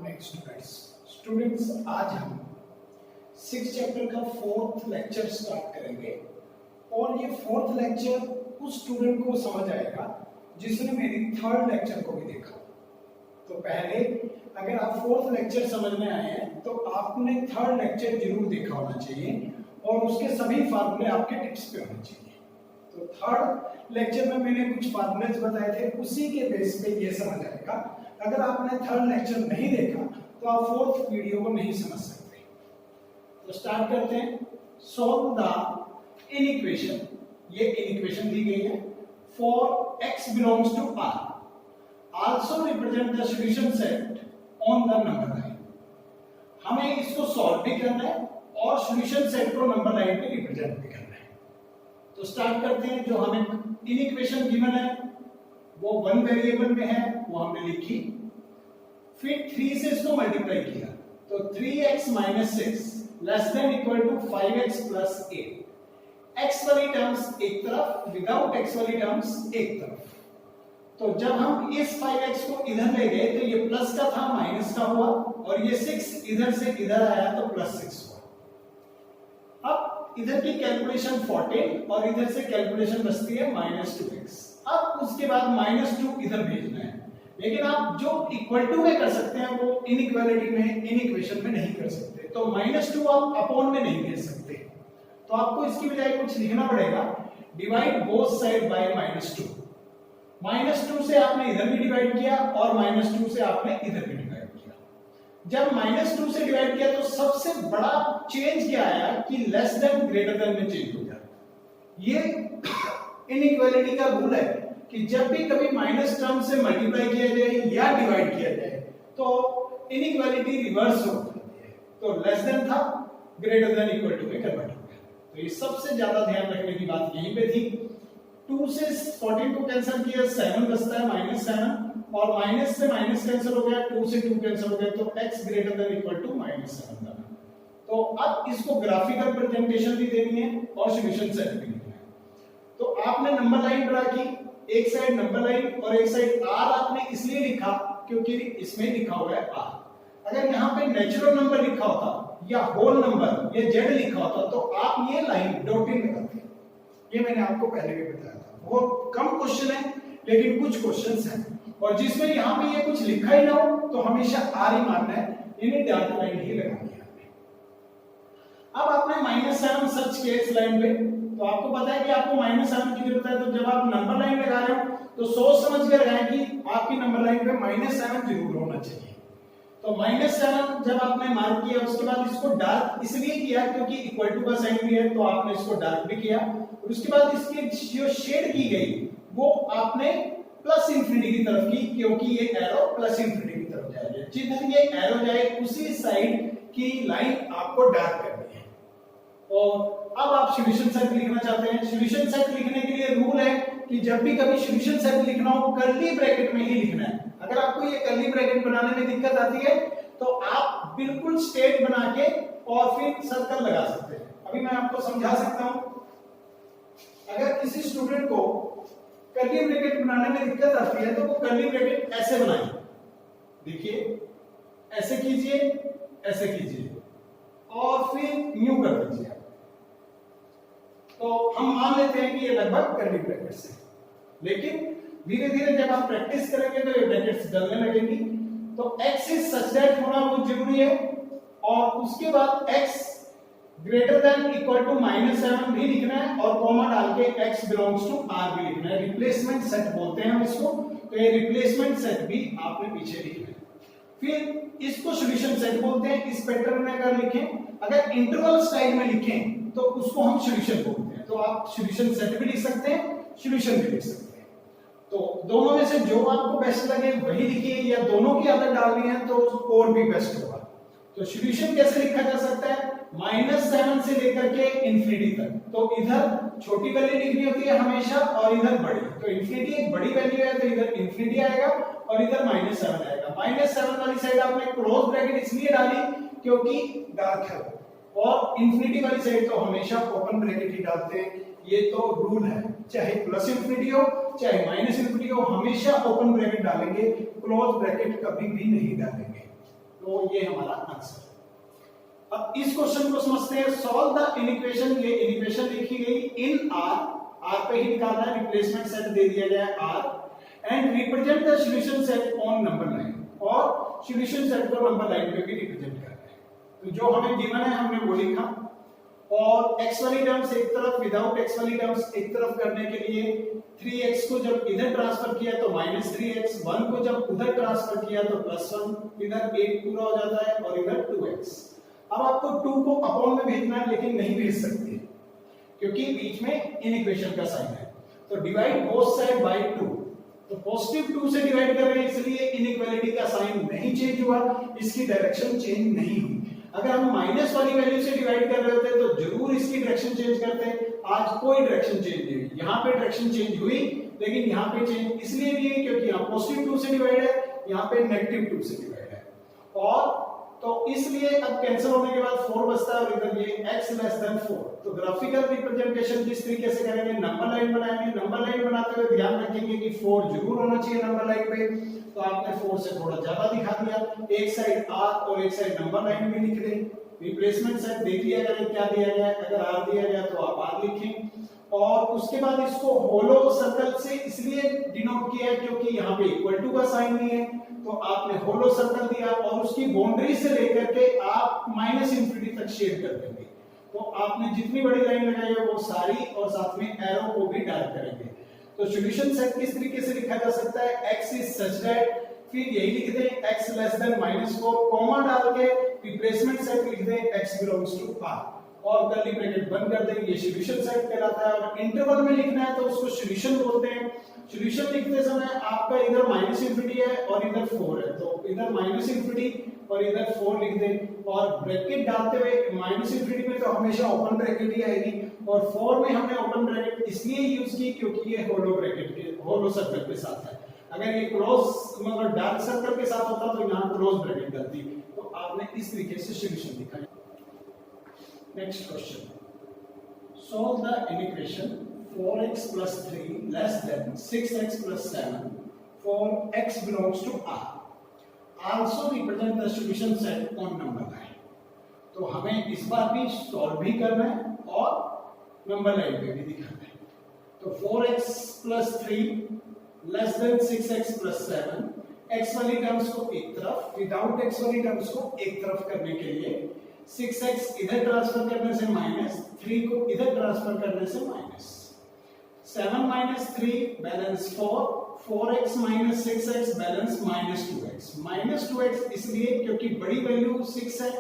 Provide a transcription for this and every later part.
Morning students, आज हम 6 chapter का 4th लेक्चर स्टार्ट करेंगे और ये 4th लेक्चर उस स्टूडेंट को समझ आएगा जिसने मेरी 3rd लेक्चर को भी देखा। तो पहले अगर आप 4th लेक्चर समझ में आए हैं तो आपने 3rd लेक्चर जरूर देखा होना चाहिए और उसके सभी फार्मूले आपके टिप्स पे होने चाहिए। तो 3rd लेक्चर में मैंने कुछ फार्मूलेस बताए थे, उसी के बेस पे ये समझ आएगा। अगर आपने 3rd लेक्चर नहीं देखा तो आप 4th वीडियो को नहीं समझ सकते। तो स्टार्ट करते हैं। सॉल्व द इनइक्वेशन, ये इनइक्वेशन दी गई है for x belongs to r, also represent the solution set on the number line. हमें इसको सॉल्व भी करना है और सॉल्यूशन सेट को नंबर लाइन पे रिप्रेजेंट भी करना है। तो स्टार्ट करते हैं। जो हमें इनइक्वेशन गिवन है वो 1 वेरिएबल में है, वो हमने लिखी, फिर 3 से इसको मल्टीप्लाई किया तो 3x - 6 less than equal to 5x + 8। x वाली टर्म्स एक तरफ, विदाउट x वाली टर्म्स एक तरफ। तो जब हम इस 5x को इधर ले गए तो ये प्लस का था माइनस का हुआ और ये 6 इधर से इधर आया तो +6 हुआ। अब इधर की कैलकुलेशन 14 और इधर से कैलकुलेशन बचती है -2x। अब उसके बाद -2 इधर भेजना है, लेकिन आप जो इक्वल टू में कर सकते हैं वो इनइक्वालिटी में, इनइक्वेशन में नहीं कर सकते। तो -2 आप अपॉन में नहीं भेज सकते, तो आपको इसकी बजाय कुछ लिखना पड़ेगा, डिवाइड बोथ साइड बाय -2। -2 से आपने इधर भी डिवाइड किया और -2 से आपने इधर भी डिवाइड किया। जब -2 से डिवाइड किया तो सबसे बड़ा चेंज क्या आया कि लेस देन ग्रेटर देन में चेंज हो गया। ये इनइक्वालिटी का रूल है कि जब भी कभी माइनस टर्म से मल्टीप्लाई किया जाए या डिवाइड किया जाए तो इनइक्वालिटी रिवर्स हो जाती है। तो लेस देन था, ग्रेटर देन इक्वल टू में कन्वर्ट हो गया। तो ये सबसे ज्यादा ध्यान रखने की बात यहीं पे थी। 2 से 14 को कैंसिल किया, 7 बचता है -7 और माइनस से माइनस कैंसिल हो गया, 2 से 2 कैंसिल हो गया तो x greater than equal to -7 बना। तो अब इसको ग्राफिकल प्रेजेंटेशन भी देनी है और सॉल्यूशन सेट भी लिखना है। तो आपने नंबर लाइन ड्रा की, एक साइड नंबर लाइन और एक साइड r आपने इसलिए लिखा क्योंकि इसमें लिखा हुआ है r। अगर यहाँ पे नेचुरल नंबर लिखा होता या होल नंबर या z लिखा होता तो आप ये लाइन डॉटिंग लगाते। ये मैंने आपको पहले भी बताया था। बहुत कम क्वेश्चन है लेकिन कुछ क्वेश्चंस हैं और जिसमें यहाँ पे ये कुछ लिखा ही ना हो तो हमेशा r ही मानना है, यानी डॉट लाइन ही लगानी है। अब आपने -7 सर्च किया इस लाइन पे तो आपको पता है कि आपको -7 की जरूरत है। तो जब आप नंबर लाइन लगा रहे हो तो सोच समझ कर लगाएं कि आपकी नंबर लाइन पे -7 जरूर होना चाहिए। तो -7 जब आपने मार्क किया उसके बाद इसको डार्क इसलिए किया क्योंकि इक्वल टू का साइन भी है तो आपने इसको डार्क भी किया और उसके बाद इसकी जो शेड की गई वो आपने +∞ की तरफ की क्योंकि ये एरो +∞ की तरफ जाएगा। जिधर ये एरो जाए उसी साइड की लाइन आपको डार्क करनी है। और अब आप सॉल्यूशन सेट लिखना चाहते हैं। सॉल्यूशन सेट लिखने के लिए रूल है कि जब भी कभी सॉल्यूशन सेट लिखना हो कर्ली ब्रैकेट में ही लिखना है। अगर आपको ये कर्ली ब्रैकेट बनाने में दिक्कत आती है तो आप बिल्कुल स्ट्रेट बना के और फिर सर्कल लगा सकते हैं। अभी मैं आपको समझा सकता हूं। अगर किसी स्टूडेंट को कर्ली ब्रैकेट बनाने में दिक्कत आती है तो वो कर्ली ब्रैकेट ऐसे बनाए, देखिए ऐसे कीजिए, ऐसे कीजिए और फिर न्यू कर दीजिए। तो हम मान लेते हैं कि ये लगभग कर्ली ब्रैकेट्स है, लेकिन धीरे धीरे जब आप प्रैक्टिस करेंगे तो ये ब्रैकेट्स डलने लगेंगी। तो x इज सच दैट होना बहुत जरूरी है और उसके बाद x greater than equal to -7 भी लिखना है और कॉमा डाल के x बिलोंग्स टू r भी लिखना है। रिप्लेसमेंट सेट बोलते हैं हम इसको। तो ये रिप्लेसमेंट सेट भी आपने पीछे लिखना है। फिर इसको सॉल्यूशन सेट बोलते हैं। इस पैटर्न में अगर लिखें, अगर इंटरवल स्टाइल में लिखें तो उसको हम सॉल्यूशन बोलते हैं। तो आप सॉल्यूशन सेट भी लिख सकते हैं, सॉल्यूशन भी लिख सकते हैं। तो दोनों में से जो आपको बेस्ट लगे वही लिखिए, या दोनों की आदत डालनी है तो और भी बेस्ट होगा। तो सॉल्यूशन कैसे लिखा जा सकता है? -7 से लेकर के इंफिनिटी तक। तो इधर छोटी वैल्यू लिखनी होती है हमेशा और इधर बड़ी। तो इंफिनिटी एक बड़ी वैल्यू है तो इधर इंफिनिटी आएगा और इधर -7 आएगा। -7 वाली साइड आपने क्लोज ब्रैकेट इसलिए डाली क्योंकि डार्क है, और इंफिनिटी वाली साइड तो हमेशा ओपन ब्रैकेट ही डालते हैं। ये तो रूल है, चाहे +∞ हो चाहे -∞ हो, हमेशा ओपन ब्रैकेट डालेंगे, क्लोज ब्रैकेट कभी भी नहीं डालेंगे। तो ये हमारा आंसर। अब इस क्वेश्चन को समझते हैं। सॉल्व द इनिक्वेशन, ये इनिक्वेशन लिखी गई इन आर पे ही निकालना है, रिप्लेसमेंट सेट दे दिया गया है R, and represent the solution set on number line, और सॉल्यूशन सेट को नंबर लाइन पे भी रिप्रेजेंट करना है। तो जो हमें गिवन है हमने वो लिखा, और x वाली टर्म्स एक तरफ, विदाउट x वाली टर्म्स एक तरफ करने के लिए 3x को जब इधर ट्रांसफर किया तो -3x, 1 को जब उधर ट्रांसफर किया तो +1, इधर 8 पूरा हो जाता है और इधर 2x। अब आपको 2 को अपॉन में भेजना है, लेकिन नहीं भेज सकते क्योंकि बीच में इनइक्वेशन का साइन है। तो डिवाइड बोथ साइड बाय 2, तो पॉजिटिव 2 से डिवाइड कर रहे हैं, इसलिए इनइक्वालिटी का साइन नहीं चेंज हुआ, इसकी डायरेक्शन चेंज नहीं हुई। अगर हम माइनस वाली वैल्यू से डिवाइड कर रहे होते तो जरूर इसकी डायरेक्शन चेंज करते। आज कोई डायरेक्शन चेंज नहीं हुई, यहाँ पे डायरेक्शन चेंज हुई, लेकिन यहाँ पे चेंज इसलिए नहीं है क्योंकि यहाँ पॉजिटिव 2 से डिवाइड है, यहाँ पे नेगेटिव 2 से डिवाइड है, और तो इसलिए अब कैंसिल होने के बाद 4 बचता है, और इधर ये x लेस देन 4। तो ग्राफिकल रिप्रेजेंटेशन किस तरीके से करेंगे, नंबर लाइन बनाएंगे। नंबर लाइन बनाते हुए ध्यान रखेंगे कि 4 जरूर होना चाहिए नंबर लाइन पे, तो आपने 4 से थोड़ा ज्यादा दिखा दिया, एक साइड r और एक साइड नंबर लाइन भी लिख दें। रिप्लेसमेंट सेट देख लिया करें क्या दिया गया है, अगर r दिया गया तो आप r लिखें, और उसके बाद इसको होलो सर्कल से इसलिए डिनोट किया है क्योंकि यहाँ पे इक्वल टू का साइन नहीं है, तो आपने होलो सर्कल दिया और उसकी बाउंड्री से लेकर के आप -इंफिनिटी तक शेड कर देंगे। तो आपने जितनी बड़ी लाइन लगाई है वो सारी, और साथ में एरो को भी डार्क करेंगे। तो सॉल्यूशन सेट किस तरीके से लिखा जा सकता है, x इज सच दैट, फिर यही लिख दें x लेस देन -4, कॉमा डाल के रिप्लेसमेंट सेट लिख दें x बिलोंग्स टू r, और कर्ली ब्रैकेट बंद कर देंगे, ये सॉल्यूशन सेट कहलाता है। और इंटरवल में लिखना है तो उसको सॉल्यूशन बोलते हैं। सॉल्यूशन लिखते समय आपका इधर -इंफिनिटी है और इधर 4 है, तो इधर -इंफिनिटी और इधर 4 लिख दें, और ब्रैकेट डालते हुए -इंफिनिटी में तो हमेशा ओपन ब्रैकेट ही आएगी, और 4 में हमने ओपन ब्रैकेट इसलिए यूज की क्योंकि ये होलो ब्रैकेट के होलो सर्कल के साथ है। अगर ये क्लोज मतलब डार्क सर्कल के साथ होता तो यहाँ क्लोज ब्रैकेट डलती। तो आपने इस तरीके से सॉल्यूशन लिखा है। Next question, solve the equation 4x plus 3 less than 6x plus 7 for x belongs to r. Also represent the solution set on number line. तो हमें इस बार भी सॉल्व भी करना है और नंबर लाइन पे भी दिखाना है। तो 4x plus 3 less than 6x plus 7, x वाली टर्म्स को एक तरफ, विदाउट x वाली टर्म्स को एक तरफ करने के लिए 6x इधर ट्रांसफर करने से माइनस, 3 को इधर ट्रांसफर करने से minus, 7 minus 3 balance 4, 4x minus 6x balance minus 2x इसलिए क्योंकि बड़ी वैल्यू 6 है,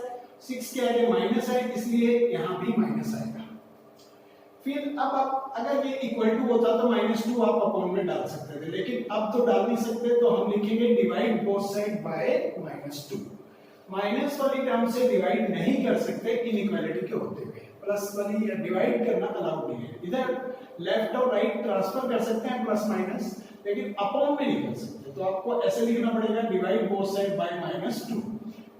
6 के आगे माइनस है, इसलिए यहां भी माइनस आएगा। फिर अब आप अगर ये इक्वल टू होता तो -2 आप अपॉन में डाल सकते थे, लेकिन अब तो डाल नहीं सकते, तो हम लिखेंगे divide both side by -2। Minus वाली टर्म से डिवाइड नहीं कर सकते इनइक्वालिटी के होते हुए, प्लस वाली या डिवाइड करना अलाउड नहीं है। इधर लेफ्ट और राइट ट्रांसफर कर सकते हैं प्लस माइनस, लेकिन अपॉन में नहीं कर सकते। तो आपको ऐसे लिखना पड़ेगा डिवाइड बोथ साइड बाय -2।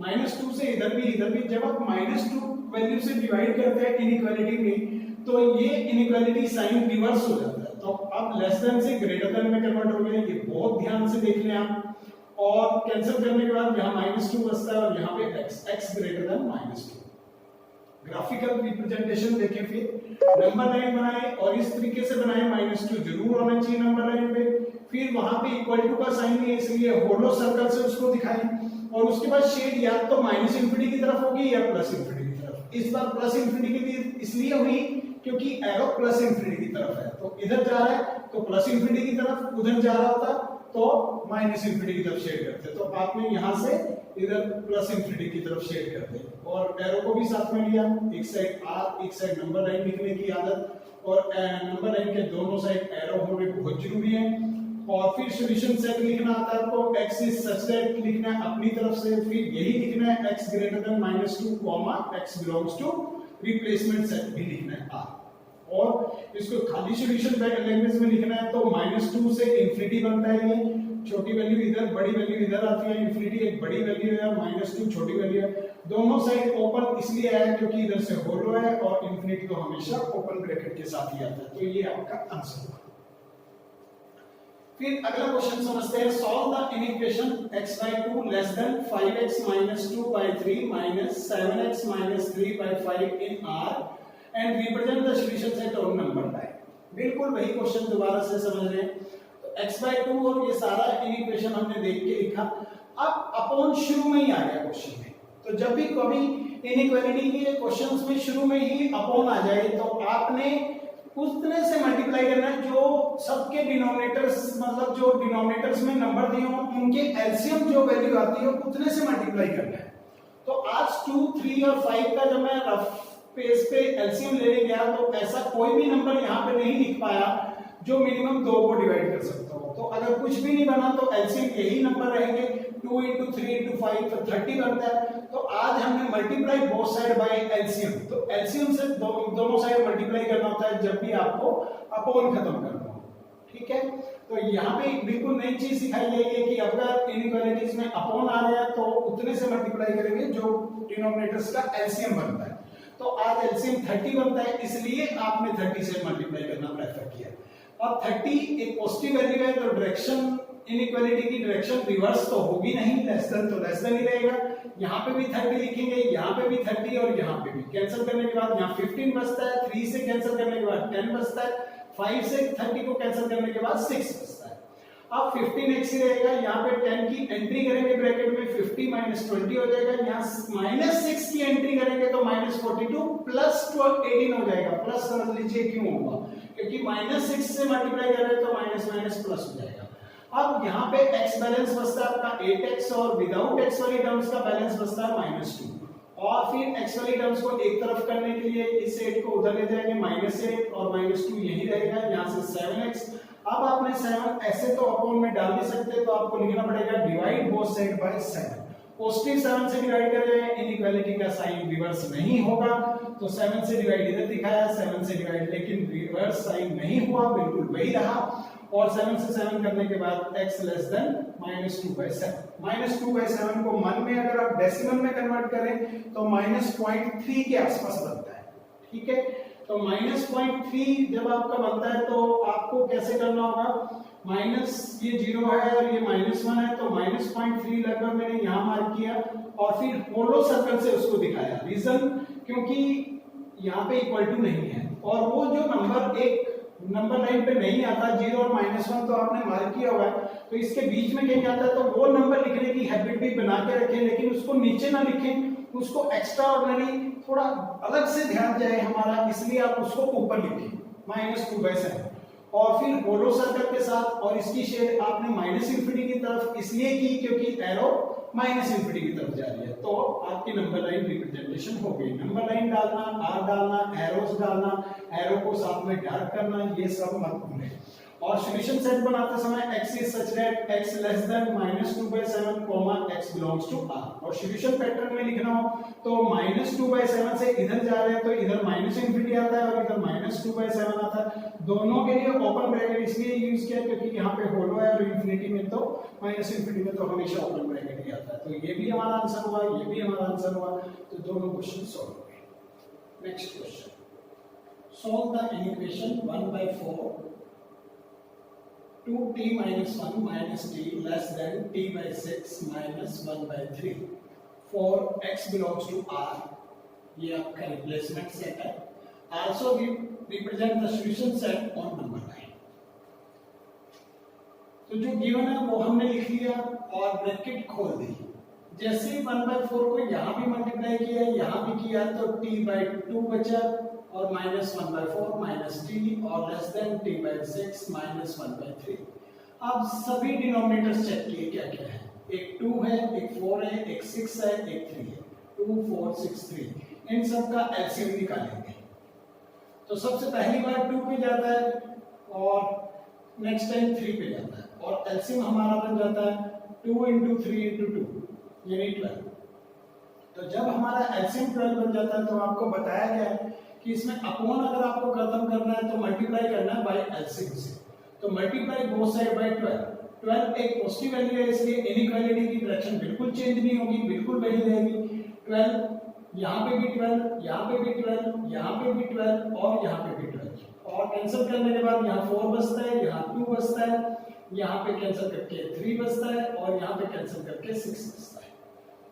-2 से इधर भी जब आप -2 वैल्यू से डिवाइड करते हैं इनइक्वालिटी में, तो ये इनइक्वालिटी साइन रिवर्स हो जाता है। तो अब लेस देन से ग्रेटर देन में कन्वर्ट हो गया, ये बहुत ध्यान से देख लें आप। और कैंसिल करने के बाद यहाँ -2 बचता है और यहाँ पे x greater than -2। Graphical representation देखें, फिर नंबर लाइन बनाए और इस तरीके से बनाए, -2 जरूर होना चाहिए नंबर लाइन पे। फिर वहां पे इक्वल टू का साइन है, इसलिए होलो सर्कल से उसको दिखाएं, और उसके बाद शेड या तो -इंफिनिटी की तरफ होगी या +इंफिनिटी की तरफ। इस बार +इंफिनिटी की तरफ इसलिए हुई क्योंकि एरो +इंफिनिटी की तरफ है, तो इधर जा रहा है तो +इंफिनिटी की तरफ, उधर जा रहा होता तो -इंफिनिटी की तरफ शेड करते। तो आपने यहां से इधर +इंफिनिटी की तरफ शेड कर दी, और एरो को भी साथ में लिया, एक साइड r एक साइड नंबर लाइन लिखने की आदत, और नंबर लाइन के दोनों साइड एरो होने बहुत जरूरी है। और फिर सॉल्यूशन सेट लिखना आता है आपको, x इज सच दैट लिखना है अपनी तरफ से, फिर यही लिखना है x greater than -2 comma x belongs to replacement set भी लिखना है r। और इसको खाली सॉल्यूशन लैंग्वेज में लिखना है तो -2 से इंफिनिटी बनता है, ये छोटी वैल्यू इधर बड़ी वैल्यू इधर आती है, इंफिनिटी एक बड़ी वैल्यू है, -2 छोटी वैल्यू है। दोनों साइड ओपन इसलिए आया क्योंकि इधर से होलो है, और इंफिनिटी तो हमेशा ओपन ब्रैकेट के साथ ही आता है। तो ये आपका आंसर होगा। फिर अगला क्वेश्चन समझते हैं। Solve the equation x/2 less than 5x - 2/3 - 7x - 3/5 in R and represent the solution set on number line. बिल्कुल वही क्वेश्चन दोबारा से समझ रहे हैं। तो x/2 और ये सारा इक्वेशन हमने देख के लिखा। अब अपॉन शुरू में ही आ गया क्वेश्चन में। तो जब भी कभी इनइक्वालिटी के क्वेश्चंस में शुरू में ही अपॉन आ जाए तो आपने उतने से मल्टीप्लाई करना है जो सबके डिनोमिनेटर्स, मतलब जो डिनोमिनेटर्स में नंबर दिए हों उनके एलसीएम जो वैल्यू आती है उतने से मल्टीप्लाई करना है। तो आज 2, 3 और 5 का जब मैं रफ पेज पे एलसीएम लेने गया तो ऐसा कोई भी नंबर यहाँ पे नहीं लिख पाया जो मिनिमम 2 को डिवाइड कर सकता हो। तो अगर कुछ भी नहीं बना तो एलसीएम यही नंबर रहेंगे, 2 × 3 × 5 तो 30 बनता है। तो आज हमने multiply both side by LCM. तो एलसीएम से दोनों साइड मल्टीप्लाई करना होता है जब भी आपको अपॉन खत्म करना हो। ठीक है, तो यहाँ पे बिल्कुल नई चीज सिखाई गई है कि अगर इनइक्वालिटीज में अपॉन आ रहा है तो उतने से मल्टीप्लाई करेंगे जो डिनोमिनेटर्स का एलसीएम बनता है। तो आज एलसीएम 30 बनता है, इसलिए आपने 30 से मल्टीप्लाई करना प्रेफर किया। अब 30 एक पॉजिटिव वैल्यू है तो डायरेक्शन इनइक्वालिटी की डायरेक्शन रिवर्स तो होगी नहीं, लेस देन तो लेस देन ही रहेगा। यहाँ पे भी 30 लिखेंगे, यहाँ पे भी 30 और यहाँ पे भी। कैंसिल करने के बाद यहाँ 15 बचता है, 3 से कैंसिल करने के बाद 10 बचता है, 5 से 30 को कैंसिल करने के बाद 6 बचता है। अब 15x ही रहेगा, यहाँ पे 10 की एंट्री करेंगे ब्रैकेट में, 50 - 20 हो जाएगा। यहाँ -6 की एंट्री करेंगे तो -42 + 18 हो जाएगा। प्लस समझ लीजिए क्यों होगा, क्योंकि -6 से मल्टीप्लाई कर रहे हैं तो माइनस प्लस हो जाएगा। अब यहाँ पे x बैलेंस बचता है आपका 8x और विदाउट x वाली टर्म्स का बैलेंस बचता है -2। और फिर x वाली टर्म्स को एक तरफ करने के लिए इस 8 को उधर ले जाएंगे, -8 और -2 यही रहेगा। यहाँ से 7x। अब आपने 7 ऐसे तो अपॉन में डाल नहीं सकते, तो आपको लिखना पड़ेगा divide both side by 7। Positive 7 से डिवाइड कर रहे हैं, इनइक्वालिटी का साइन रिवर्स नहीं होगा, तो 7 से डिवाइड इधर दिखाया, 7 से डिवाइड, लेकिन रिवर्स साइन नहीं हुआ, बिल्कुल वही रहा। और 7 से 7 करने के बाद x लेस देन -2/7। -2/7 को मन में अगर आप डेसिमल में कन्वर्ट करें तो -0.3 के आसपास बनता है। ठीक है, तो -0.3 जब आपका बनता है तो आपको कैसे करना होगा, माइनस ये 0 है और ये -1 है, तो -0.3 लगभग मैंने यहाँ मार्क किया और फिर होलो सर्कल से उसको दिखाया। रीजन क्योंकि यहाँ पे इक्वल टू नहीं है और वो जो नंबर एक नंबर लाइन पे नहीं आता, 0 और -1 तो आपने मार्क किया हुआ है, तो इसके बीच में कहीं आता है तो वो नंबर लिखने की हैबिट भी बना के रखें, लेकिन उसको नीचे ना लिखें, उसको एक्स्ट्रा ऑर्डिनरी थोड़ा अलग से ध्यान जाए हमारा, इसलिए आप उसको ऊपर लिखें -2/7 और फिर होलो सर्कल के साथ। और इसकी शेड आपने -∞ की तरफ इसलिए की क्योंकि एरो -∞ की तरफ जा रही है, तो आपकी नंबर लाइन रिप्रेजेंटेशन हो गई। नंबर लाइन डालना, आर डालना, एरोस डालना, एरो को साथ में डार्क करना, ये सब मत भूलें। और सॉल्यूशन सेट बनाते समय x is such that x less than -2/7, x belongs to R। और सॉल्यूशन पैटर्न में लिखना हो तो -2/7 से इधर जा रहे हैं तो इधर -∞ आता है और इधर -2/7 आता है। दोनों के लिए ओपन ब्रैकेट इसलिए यूज किया क्योंकि यहाँ पे होलो है और इंफिनिटी में तो -∞ में तो हमेशा ओपन ब्रैकेट ही आता है। तो ये भी हमारा आंसर हुआ, ये भी हमारा आंसर हुआ, तो दोनों क्वेश्चन सॉल्व हो गए। Next question, solve the equation 1/4 2t - 1 - t less than t/6 - 1/3 for x belongs to R। ये आपका रिप्लेसमेंट सेट है। Also represent the solution set on number line। तो जो गिवन है वो हमने लिख लिया और ब्रैकेट खोल दी। जैसे 1/4 को यहाँ भी मल्टीप्लाई किया, यहाँ भी किया, तो t/2 बचा और -1/4 - t और लेस देन t/6 - 1/3। अब सभी डिनोमिनेटर्स चेक किए क्या क्या है, एक 2 है, एक 4 है, एक 6 है, एक 3 है, 2 4 6 3, इन सब का एलसीएम निकालेंगे। तो सबसे पहली बार 2 पे जाता है और नेक्स्ट टाइम 3 पे जाता है और एलसीएम हमारा बन जाता है 2 × 3 × 2 यानी 12। तो जब हमारा एलसीएम 12 बन जाता है तो आपको बताया गया है कि इसमें अपॉन अगर आपको खत्म करना है तो मल्टीप्लाई करना है बाय एलसीएम से। तो मल्टीप्लाई बोथ साइड बाय 12। 12 एक पॉजिटिव वैल्यू है इसलिए इनइक्वालिटी की डायरेक्शन बिल्कुल चेंज नहीं होगी, बिल्कुल वही रहेगी। 12 यहाँ पे भी 12, यहाँ पे भी 12, यहाँ पे भी 12 और यहाँ पे भी 12 और कैंसिल करने के बाद यहाँ 4 बचता है, यहाँ 2 बचता है, यहाँ पे कैंसिल करके 3 बचता है और यहाँ पे कैंसिल करके 6 बचता है।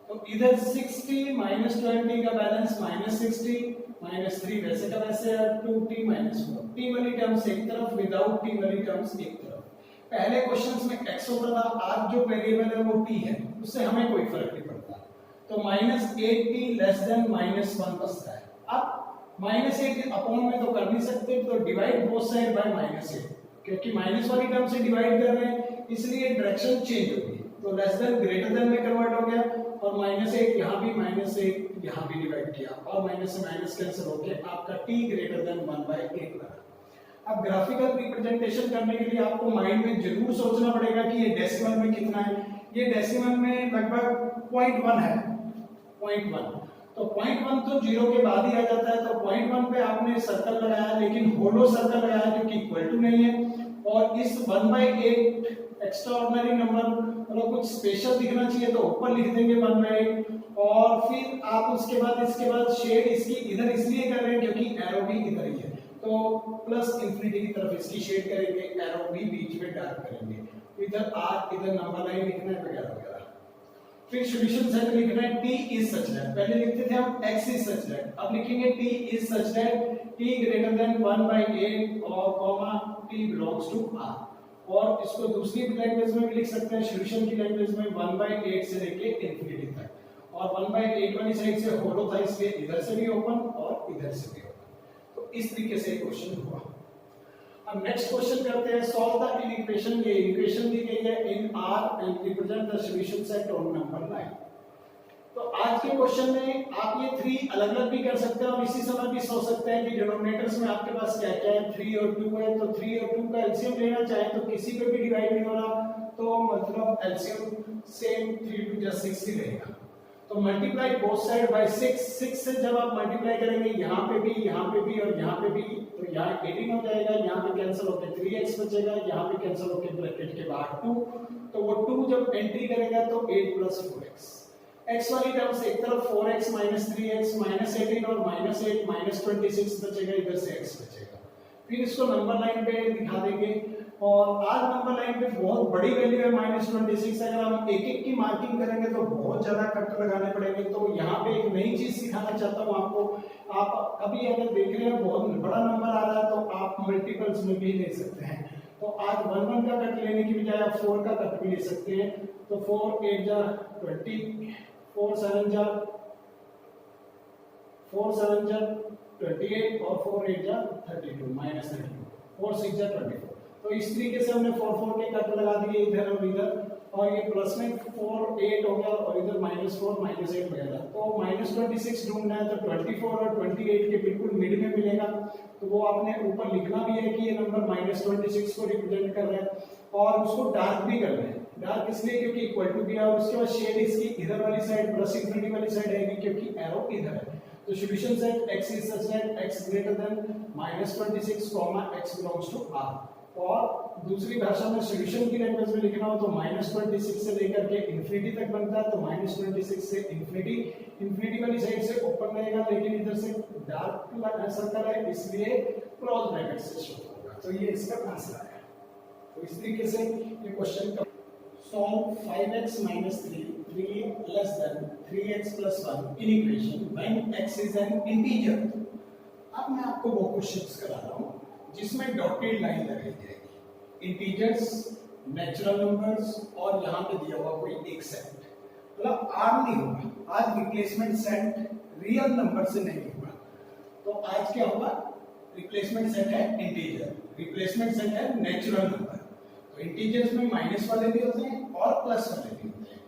तो इधर 60 माइनस 20 का बैलेंस माइनस 60 माइनस 3 वैसे का वैसे है 2t माइनस 4 t वाली टर्म्स एक तरफ विदाउट t वाली टर्म्स एक तरफ। पहले क्वेश्चंस में x होता था, आज जो वेरिएबल है वो t है, उससे हमें कोई फर्क नहीं पड़ता। तो minus 8t less than minus 1 बचता है। अब माइनस 8 अपॉन में तो कर नहीं सकते, तो divide both side by minus 8, क्योंकि माइनस वाली टर्म से डिवाइड कर रहे हैं इसलिए डायरेक्शन चेंज होगी। तो लेस देन ग्रेटर देन में कन्वर्ट हो गया और माइनस 8 यहाँ भी माइनस 8 यहाँ भी डिवाइड किया और माइनस से माइनस कैंसिल होके आपका t ग्रेटर देन 1/8 बना। अब ग्राफिकल रिप्रेजेंटेशन करने के लिए आपको माइंड में जरूर सोचना पड़ेगा कि ये डेसिमल में कितना है। ये डेसिमल में लगभग 0.1 है, 0.1। तो 0.1 तो 0 के बाद ही आ जाता है। तो 0.1 पे आपने सर्कल लगाया, लेकिन होलो सर्कल लगाया जो कि इक्वल टू नहीं है। और इस 1/8 एक्स्ट्रा ऑर्डिनरी नंबर मतलब कुछ स्पेशल दिखना चाहिए तो ऊपर लिख देंगे 1/8। और फिर आप उसके बाद इसके बाद शेड इसकी इधर इसलिए कर रहे हैं क्योंकि एरो भी इधर ही है, तो प्लस इंफिनिटी की तरफ इसकी शेड करेंगे, एरो भी बीच में डार्क करेंगे। इधर आर, इधर नंबर लाइन लिखना है वगैरह वगैरह। फिर सॉल्यूशन सेट लिखना है t इज सच दैट, पहले लिखते थे हम x इज सच दैट, अब लिखेंगे t is such that t greater than 1/8 और comma t belongs to r। और इसको दूसरी लैंग्वेज में भी लिख सकते हैं, सॉल्यूशन की लैंग्वेज में 1/8 से लेके इंफिनिटी तक, और 1/8 वाली साइड से होलो था इसलिए इधर से भी ओपन और इधर से भी ओपन। तो इस तरीके से क्वेश्चन हुआ। अब नेक्स्ट क्वेश्चन करते हैं, सॉल्व द इक्वेशन। ये इक्वेशन दी गई है इन R and represent the solution set on number line. तो आज के क्वेश्चन में आप ये 3 अलग-अलग भी कर सकते हैं और इसी समय भी सोच सकते हैं कि डिनोमिनेटर्स में आपके पास क्या-क्या है, 3 और 2 है, तो 3 और 2 का एलसीएम लेना चाहे तो किसी पे भी डिवाइड नहीं हो रहा, तो मतलब एलसीएम सेम 3 2 6 ही रहेगा। तो मल्टीप्लाई बोथ साइड बाय 6, 6 से जब आप मल्टीप्लाई करेंगे यहाँ पे भी और यहाँ पे भी, तो यहाँ 18 हो जाएगा, यहाँ पे कैंसिल होकर 3x बचेगा, यहाँ पे कैंसिल होकर ब्रैकेट के बाहर 2, तो वो 2 जब एंट्री करेगा तो 8 + 4x। x वाली टर्म से एक तरफ 4x - 3x -18 और -8 -26 बचेगा, इधर से x बचेगा। फिर इसको नंबर लाइन पे दिखा देंगे और आज नंबर लाइन पे बहुत बड़ी वैल्यू है -26। अगर हम एक एक की मार्किंग करेंगे तो बहुत ज्यादा कट लगाने पड़ेंगे। तो यहाँ पे एक नई चीज सिखाना चाहता हूँ आपको। आप अभी अगर देख रहे हैं बहुत बड़ा नंबर आ रहा है तो आप मल्टीपल्स में भी ले सकते हैं। तो आज 1 का कट लेने की बजाय आप 4 का कट भी ले सकते हैं। तो 4 8 जा 20, 4 7 जा 28 और 4 8 जा 32 -32, 4 6 जा 24। तो इस तरीके से हमने 4 4 के कट लगा दिए इधर और इधर, और ये प्लस में 4 8 हो गया और इधर -4 -8 वगैरह। तो -26 ढूंढना है तो 24 और 28 के बिल्कुल मिड में मिलेगा। तो वो आपने ऊपर लिखना भी है कि ये नंबर -26 को रिप्रेजेंट कर रहा है और उसको डार्क भी करना है। डार्क इसलिए क्योंकि इक्वल टू दिया और उसके बाद शेड इसकी इधर वाली साइड प्लस इंफिनिटी वाली साइड आएगी क्योंकि एरो इधर है। तो solution set x is such that x greater than -26, x belongs to R। और दूसरी भाषा में सॉल्यूशन की लैंग्वेज में लिखना हो तो -26 से लेकर के इंफिनिटी तक बनता है। तो -26 से इंफिनिटी वाली साइड से ओपन रहेगा, लेकिन इधर से डार्क सर्कल है इसलिए क्लोज ब्रैकेट से शो होगा। तो ये इसका आंसर है। तो इस तरीके से ये क्वेश्चन का solve 5x - 3 less than 3x + 1 in equation when x is an integer। अब मैं आपको वो क्वेश्चंस करा रहा हूं जिसमें डॉटेड लाइन लगाई जाएगी, इंटीजर्स, नेचुरल नंबर्स और यहां पे दिया हुआ कोई एक सेट, मतलब आर नहीं होगा आज, रिप्लेसमेंट सेट रियल नंबर से नहीं होगा। तो आज क्या होगा, रिप्लेसमेंट सेट है इंटीजर, रिप्लेसमेंट सेट है नेचुरल नंबर। तो इंटीजर्स में माइनस वाले भी होते हैं और प्लस वाले भी होते हैं।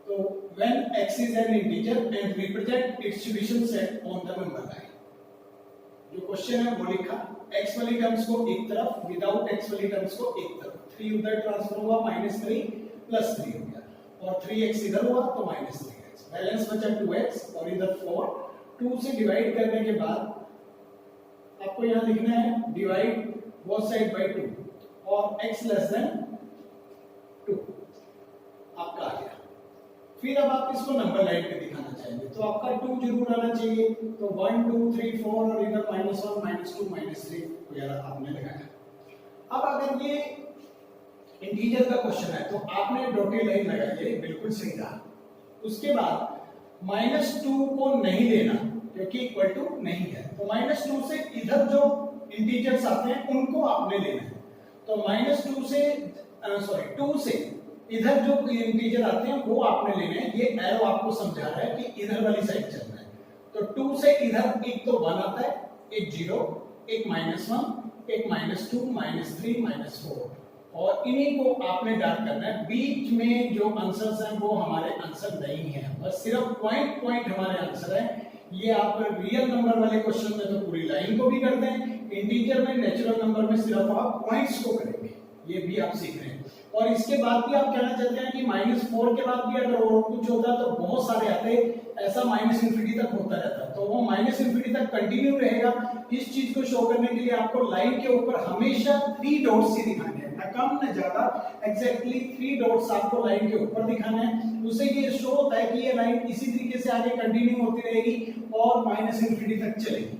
तो when x is an integer and represent its solution set on the number line, जो क्वेश्चन है वो लिखा, x वाली टर्म्स को एक तरफ, विदाउट x वाली टर्म्स को एक तरफ, 3 उधर ट्रांसफर हुआ -3 + 3 हो गया और 3x इधर हुआ तो -3x, बैलेंस बचा 2x और इधर 4। 2 से डिवाइड करने के बाद आपको यहां लिखना है डिवाइड बोथ साइड बाय 2 और x लेस देन 2 आपका आ गया। फिर अब आप इसको नंबर लाइन पे दिखाना चाहेंगे तो आपका 2 जरूर आना चाहिए। तो 1 2 3 4 और इधर -1 -2 -3 वगैरह आपने लगाया। अब अगर ये इंटीजर का क्वेश्चन है तो आपने डॉटेड लाइन लगाई है, बिल्कुल सही कहा। उसके बाद -2 को नहीं लेना क्योंकि इक्वल टू नहीं है, तो -2 से इधर जो इंटीजर्स आते हैं उनको आपने लेना है। तो -2 से 2 से इधर जो इंटीजर आते हैं वो आपने लेने हैं। ये एरो आपको समझा रहा है कि इधर वाली साइड चलना है। तो 2 से इधर एक तो 1 आता है, एक 0, एक -1, एक -2, -3, -4, और इन्हीं को आपने डार्क करना है। बीच में जो आंसर्स हैं वो हमारे आंसर नहीं है, बस सिर्फ पॉइंट पॉइंट हमारे आंसर है। ये आप रियल नंबर वाले क्वेश्चन में तो पूरी लाइन को भी करते हैं, इंटीजर में नेचुरल नंबर में सिर्फ आप पॉइंट्स को करेंगे, ये भी आप सीख रहे हैं। और इसके बाद भी आप कहना चाहते हैं कि -4 के बाद भी अगर और कुछ होता तो बहुत सारे आते, ऐसा -इंफिनिटी तक होता रहता, तो वो -इंफिनिटी तक कंटिन्यू रहेगा। इस चीज को शो करने के लिए आपको लाइन के ऊपर हमेशा 3 डॉट्स ही दिखाने हैं, ना कम ना ज्यादा, एग्जैक्टली 3 डॉट्स आपको लाइन के ऊपर दिखाना है। उससे ये शो होता है कि ये लाइन इसी तरीके से आगे कंटिन्यू होती रहेगी और -इंफिनिटी तक चलेगी।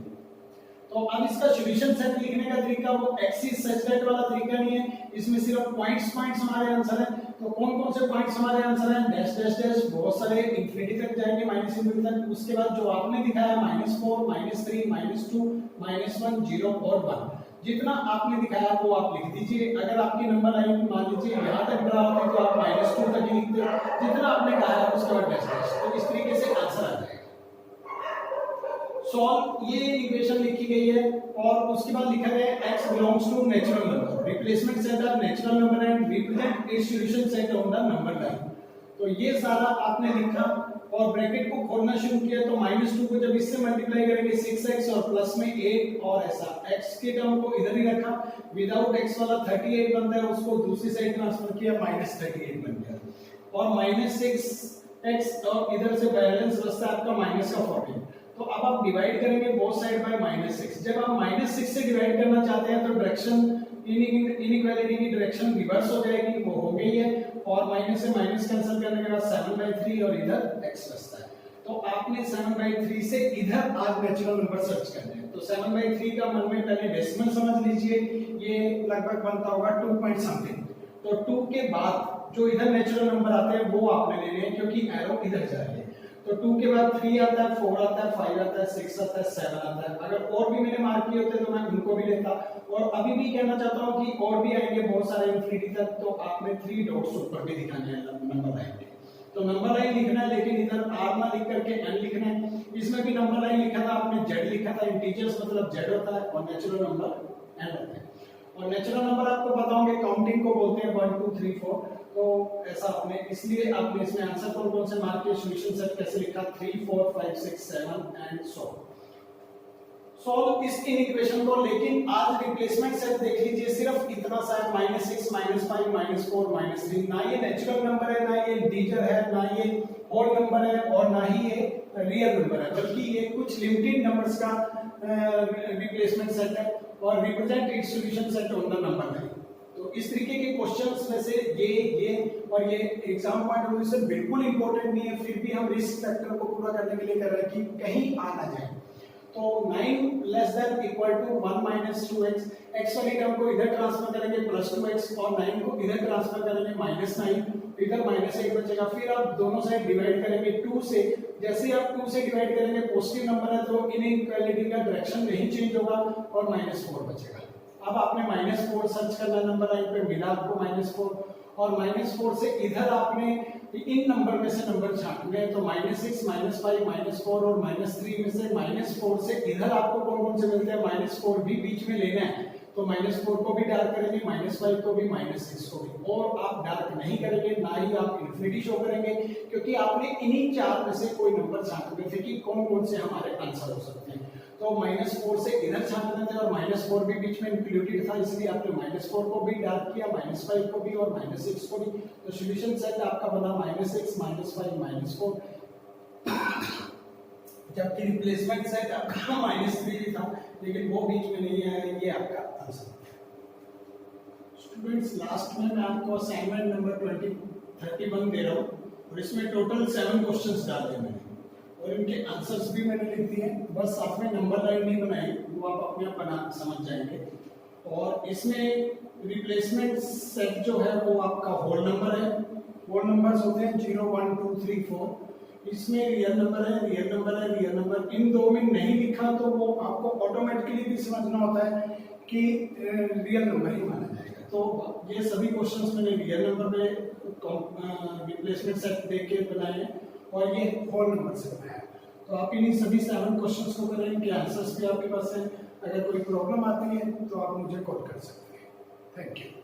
तो अब इसका सॉल्यूशन सेट लिखने का तरीका वो एक्सिस सेट वाला तरीका नहीं है, इसमें सिर्फ पॉइंट्स हमारे आंसर है। तो कौन कौन से पॉइंट्स हमारे आंसर हैं? डैश डैश डैश, बहुत सारे इंफिनिटी तक जाएंगे, -इंफिनिटी तक। उसके बाद जो आपने दिखाया -4, -3, -2, -1, 0 और 1, जितना आपने दिखाया वो आप लिख दीजिए। अगर आपकी नंबर लाइन मान लीजिए यहाँ तक ड्रा होती तो आप -2 तक ही लिखते, जितना आपने कहा है उसके बाद डैश डैश, तो इस तरीके से आंसर आ जाएगा। सॉल्व, ये इक्वेशन लिखी गई है और उसके बाद लिखा गया है x belongs to natural number, replacement set are natural number and represent its solution set on the number line। तो ये सारा आपने लिखा और ब्रैकेट को खोलना शुरू किया, तो -2 को जब इससे मल्टीप्लाई करेंगे 6x और प्लस में 8 और ऐसा, x के टर्म को इधर ही रखा, विदाउट x वाला 38 बनता है, उसको दूसरी साइड ट्रांसफर किया, -38 बन गया, और -6x और इधर से बैलेंस बचता है आपका -14। तो अब आप डिवाइड करेंगे बोथ साइड बाय -6। जब आप -6 से डिवाइड करना चाहते हैं तो डायरेक्शन इनइक्वालिटी की डायरेक्शन रिवर्स हो जाएगी, वो हो गई है, और माइनस से माइनस कैंसिल करने के बाद 7/3 और इधर x बचता है। तो आपने 7/3 से इधर आज नेचुरल नंबर सर्च करने हैं। तो 7/3 का मन में पहले डेसिमल समझ लीजिए, ये लगभग बनता होगा 2 पॉइंट समथिंग। तो 2 के बाद जो इधर नेचुरल नंबर आते हैं वो आपने लेने हैं क्योंकि एरो इधर जा रही है। तो 2 के बाद 3 आता है, 4 आता है, 5 आता है, 6 आता है, 7 आता है। अगर और भी मैंने मार्क किए होते तो मैं उनको भी लेता, और अभी भी कहना चाहता हूं कि और भी आएंगे बहुत सारे इंफिनिटी तक, तो आपने 3 डॉट्स ऊपर भी दिखाने हैं नंबर लाइन के। तो नंबर लाइन लिखना है, लेकिन इधर r ना लिख करके n लिखना है। इसमें भी नंबर लाइन लिखा था आपने, z लिखा था, इंटीजर्स मतलब z होता है और नेचुरल नंबर n होता है। और नेचुरल नंबर आपको पता होंगे काउंटिंग को बोलते हैं 1 2 3 4, तो ऐसा आपने, इसलिए आपने इसमें आंसर कौन कौन से मार्क किए, सॉल्यूशन सेट कैसे लिखा, 3 4 5 6 7 एंड सॉल्व इस इक्वेशन को। लेकिन आज रिप्लेसमेंट सेट देख लीजिए, सिर्फ इतना सा है, -6 -5 -4 -3। ना ये नेचुरल नंबर है, ना ये इंटीजर है, ना ये होल नंबर है, और ना ही ये रियल नंबर है, बल्कि ये कुछ लिमिटेड नंबर्स का रिप्लेसमेंट सेट है और represent it's solution set on the number line. तो इस तरीके के क्वेश्चंस में से ये और ये एग्जाम पॉइंट ऑफ व्यू से बिल्कुल इंपॉर्टेंट नहीं है, फिर भी हम रिस्क फैक्टर को पूरा करने के लिए कर रहे हैं कि कहीं आ ना जाए। तो 9 less than equal to 1 - 2x, x वाली टर्म को इधर ट्रांसफर करेंगे +2x और 9 को इधर ट्रांसफर करेंगे -9, इधर -8 बचेगा। फिर आप दोनों साइड डिवाइड करेंगे 2 से, जैसे आप 2 से डिवाइड करेंगे पॉजिटिव नंबर है तो इनइक्वालिटी का डायरेक्शन नहीं चेंज होगा और -4 बचेगा। अब आपने -4 सर्च करना नंबर लाइन पे, मिला आपको -4, और -4 से इधर आपने इन नंबर में से नंबर छांटने हैं, तो -6 -5 -4 और -3 में से -4 से इधर आपको कौन कौन से मिलते हैं, -4 भी बीच में लेना है, तो -4 को भी डार्क करेंगे, -5 को भी, -6 को भी, और आप डार्क नहीं करेंगे, ना ही आप इंफिनिटी शो करेंगे, क्योंकि आपने इन्हीं 4 में से कोई नंबर छांटने थे कि कौन कौन से हमारे आंसर हो सकते हैं। तो -4 से इधर छांटने थे और -4 भी बीच में इंक्लूडेड था, इसलिए आपने -4 को भी डार्क किया, -5 को भी और -6 को भी। तो सॉल्यूशन सेट आपका बना -6 -5 -4, जबकि रिप्लेसमेंट सेट आपका -3 भी था, लेकिन वो बीच में नहीं है। ये आपका आंसर। स्टूडेंट्स, लास्ट में मैं आपको असाइनमेंट नंबर 31 दे रहा हूँ और इसमें टोटल 7 क्वेश्चंस डाले मैंने और इनके आंसर्स भी मैंने लिख दिए। बस आपने नंबर लाइन नहीं बनाई, वो आप अपने आप बना समझ जाएंगे। और इसमें रिप्लेसमेंट सेट जो है वो आपका होल नंबर है। होल नंबर्स होते हैं 0 1 2 3 4। इसमें रियल नंबर है, रियल नंबर है, रियल नंबर। इन दो में नहीं लिखा तो वो आपको ऑटोमेटिकली भी समझना होता है कि रियल नंबर ही माना जाएगा। तो ये सभी क्वेश्चंस मैंने रियल नंबर में रिप्लेसमेंट सेट देख के बनाए हैं और ये होल नंबर से बनाया है। तो आप इन सभी 7 क्वेश्चंस को करें, इनके आंसर्स भी आपके पास हैं। अगर कोई प्रॉब्लम आती है तो आप मुझे कॉल कर सकते हैं। Thank you.